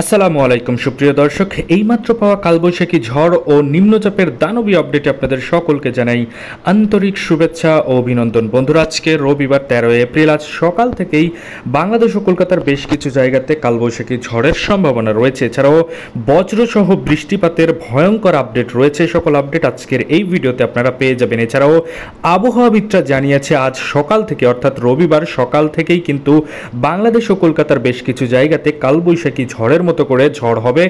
আসসালামু আলাইকুম সুপ্রিয় দর্শক, এইমাত্র পাওয়া কালবৈশাখী ঝড় ও নিম্নচাপের দানবী আপডেটে আপনাদের সকলকে জানাই আন্তরিক শুভেচ্ছা ও অভিনন্দন। বন্ধুরা, আজকে রবিবার 13 এপ্রিল। আজ সকাল থেকেই বাংলাদেশ ও কলকাতার বেশ কিছু জায়গাতে কালবৈশাখী ঝড়ের সম্ভাবনা রয়েছে। এছাড়াও বজ্রসহ বৃষ্টিপাতের ভয়ঙ্কর আপডেট রয়েছে। সকল আপডেট আজকের এই ভিডিওতে আপনারা পেয়ে যাবেন। এছাড়াও আবহাওয়াবিদরা জানিয়েছে আজ সকাল থেকে অর্থাৎ রবিবার সকাল থেকেই কিন্তু বাংলাদেশ ও কলকাতার বেশ কিছু জায়গাতে কালবৈশাখী ঝড়ের মতো করে ঝড় হবে।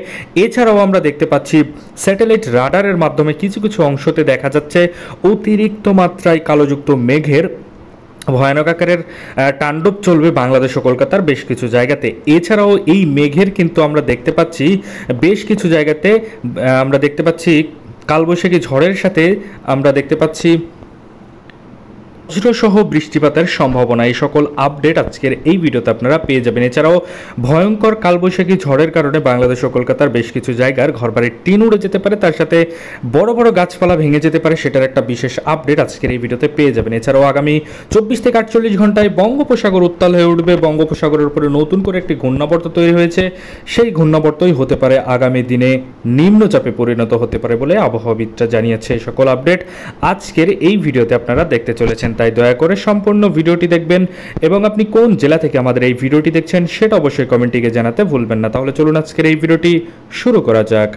এছাড়াও আমরা দেখতে পাচ্ছি স্যাটেলাইট রাডারের মাধ্যমে কিছু কিছু অংশতে দেখা যাচ্ছে অতিরিক্ত মাত্রায় কালোযুক্ত মেঘের ভয়ানক আকারের তাণ্ডব চলবে বাংলাদেশ ও কলকাতার বেশ কিছু জায়গাতে। এছাড়াও এই মেঘের কিন্তু আমরা দেখতে পাচ্ছি বেশ কিছু জায়গাতে আমরা দেখতে পাচ্ছি কালবৈশাখী ঝড়ের সাথে আমরা দেখতে পাচ্ছি বজ্রসহ বৃষ্টিপাতের সম্ভাবনা। এই সকল আপডেট আজকের এই ভিডিওতে আপনারা পেয়ে যাবেন। এছাড়াও ভয়ঙ্কর কালবৈশাখী ঝড়ের কারণে বাংলাদেশ ও কলকাতার বেশ কিছু জায়গার ঘরবাড়ির টিন উড়ে যেতে পারে, তার সাথে বড় বড় গাছপালা ভেঙে যেতে পারে, সেটার একটা বিশেষ আপডেট আজকের এই ভিডিওতে পেয়ে যাবেন। এছাড়াও আগামী 24 থেকে 48 ঘন্টায় বঙ্গোপসাগর উত্তাল হয়ে উঠবে। বঙ্গোপসাগরের উপরে নতুন করে একটি ঘূর্ণাবর্ত তৈরি হয়েছে, সেই ঘূর্ণাবর্তই হতে পারে আগামী দিনে নিম্নচাপে পরিণত হতে পারে বলে আবহাওয়াবিদরা জানিয়েছে। এই সকল আপডেট আজকের এই ভিডিওতে আপনারা দেখতে চলেছেন, তাই দয়া করে সম্পূর্ণ ভিডিওটি দেখবেন এবং আপনি কোন জেলা থেকে আমাদের এই ভিডিওটি দেখছেন সেটা অবশ্যই কমেন্টে জানাতে ভুলবেন না। তাহলে চলুন আজকের এই ভিডিওটি শুরু করা যাক।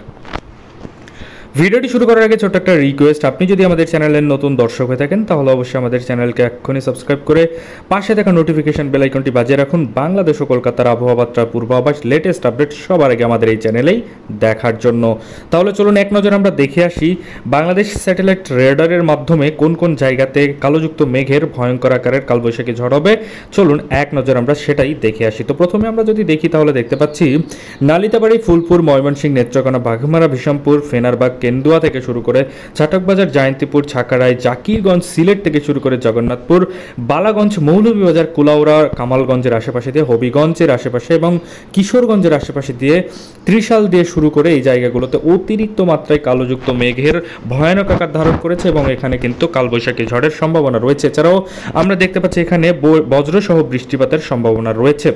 ভিডিওটি শুরু করার আগে ছোট্ট একটা রিকোয়েস্ট, আপনি যদি আমাদের চ্যানেলের নতুন দর্শক হয়ে থাকেন তাহলে অবশ্যই আমাদের চ্যানেলকে এক্ষুনি সাবস্ক্রাইব করে পাশে থাকা নোটিফিকেশন বেল আইকনটি বাজিয়ে রাখুন। বাংলাদেশ ও কলকাতার আবহাওয়া বার্তা পূর্বাভাস লেটেস্ট আপডেট সবার আগে আমাদের এই চ্যানেলেই দেখার জন্য। তাহলে চলুন এক নজর আমরা দেখে আসি বাংলাদেশ স্যাটেলাইট রেডারের মাধ্যমে কোন কোন জায়গাতে কালোযুক্ত মেঘের ভয়ঙ্কর আকারের কালবৈশাখী ঝড় হবে। চলুন এক নজর আমরা সেটাই দেখে আসি। তো প্রথমে আমরা যদি দেখি তাহলে দেখতে পাচ্ছি নালিতাবাড়ি, ফুলপুর, ময়মনসিংহ, নেত্রকোনা, বাঘমারা, বিশামপুর, ফেনারবাগ, কেন্দুয়া থেকে শুরু করে ছাটকবাজার, জয়ন্তীপুর, ছাকারায়, জাকিরগঞ্জ, সিলেট থেকে শুরু করে জগন্নাথপুর, বালাগঞ্জ, মৌলভীবাজার, কুলাউড়া, কামালগঞ্জের আশেপাশে দিয়ে, হবিগঞ্জের আশেপাশে এবং কিশোরগঞ্জের আশেপাশে দিয়ে, ত্রিশাল দিয়ে শুরু করে এই জায়গাগুলোতে অতিরিক্ত মাত্রায় কালোযুক্ত মেঘের ভয়ানক আকার ধারণ করেছে এবং এখানে কিন্তু কালবৈশাখী ঝড়ের সম্ভাবনা রয়েছে। এছাড়াও আমরা দেখতে পাচ্ছি এখানে বজ্রসহ বৃষ্টিপাতের সম্ভাবনা রয়েছে।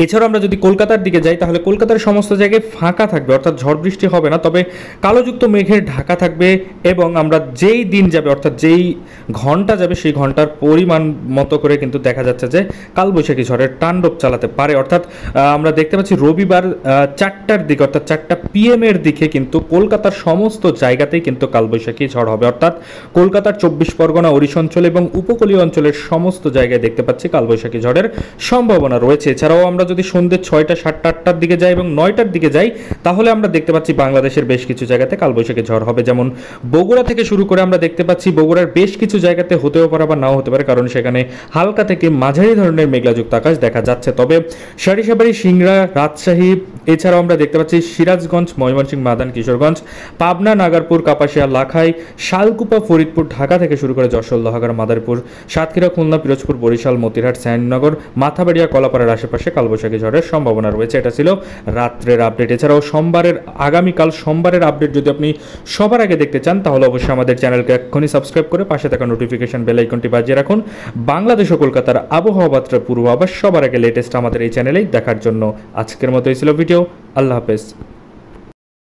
এছাড়াও আমরা যদি কলকাতার দিকে যাই তাহলে কলকাতার সমস্ত জায়গায় ফাঁকা থাকবে, অর্থাৎ ঝড় বৃষ্টি হবে না, তবে কালোযুক্ত মেঘের ঢাকা থাকবে এবং আমরা যেই দিন যাবে অর্থাৎ যেই ঘন্টা যাবে সেই ঘন্টার পরিমাণ মতো করে কিন্তু দেখা যাচ্ছে যে কালবৈশাখী ঝড়ের তাণ্ডব চালাতে পারে। অর্থাৎ আমরা দেখতে পাচ্ছি রবিবার 4টার দিকে অর্থাৎ 4টা PM এর দিকে কিন্তু কলকাতার সমস্ত জায়গাতেই কিন্তু কালবৈশাখী ঝড় হবে। অর্থাৎ কলকাতার 24 পরগনা, ওড়িশা অঞ্চল এবং উপকূলীয় অঞ্চলের সমস্ত জায়গায় দেখতে পাচ্ছি কালবৈশাখী ঝড়ের সম্ভাবনা রয়েছে। এছাড়াও আমরা যদি সন্ধ্যে 6টা, 7টা, 8টার দিকে যাই এবং 9টার দিকে যাই তাহলে আমরা দেখতে পাচ্ছি বাংলাদেশের বেশ কিছু জায়গাতে কালবৈশাখী ঝড় হবে। যেমন বগুড়া থেকে শুরু করে আমরা দেখতে পাচ্ছি বগুড়ার বেশ কিছু জায়গাতে হতেও পারে বা নাও হতে পারে, কারণ সেখানে হালকা থেকে মাঝারি ধরনের মেঘলাযুক্ত আকাশ দেখা যাচ্ছে। তবে সরিষাবাড়ি, সিংড়া, রাজশাহী, এছাড়াও আমরা দেখতে পাচ্ছি সিরাজগঞ্জ, ময়মনসিংহ, মাদান, কিশোরগঞ্জ, পাবনা, নাগারপুর, কাপাসিয়া, লাখাই, শালকুপা, ফরিদপুর, ঢাকা থেকে শুরু করে যশোর, লোহাগাড়া, মাদারীপুর, সাতক্ষীরা, খুলনা, পিরোজপুর, বরিশাল, মতিরহাট, শ্যামনগর, মাথাবাড়িয়া, কলাপাড়ার আশেপাশে কালবৈশাখী ঝড়ের সম্ভাবনা রয়েছে। এটা ছিল রাত্রের আপডেট। এছাড়াও আগামীকাল সোমবারের আপডেট যদি আপনি সবার আগে দেখতে চান তাহলে অবশ্যই আমাদের চ্যানেলকে এক্ষুনি সাবস্ক্রাইব করে পাশে থাকা নোটিফিকেশন বেল আইকনটি বাজিয়ে রাখুন। বাংলাদেশ ও কলকাতার আবহাওয়া বার্তার পূর্বাভাস সবার আগে লেটেস্ট আমাদের এই চ্যানেলেই দেখার জন্য। আজকের মতো এই ছিল ভিডিও। আল্লাহ হাফেজ।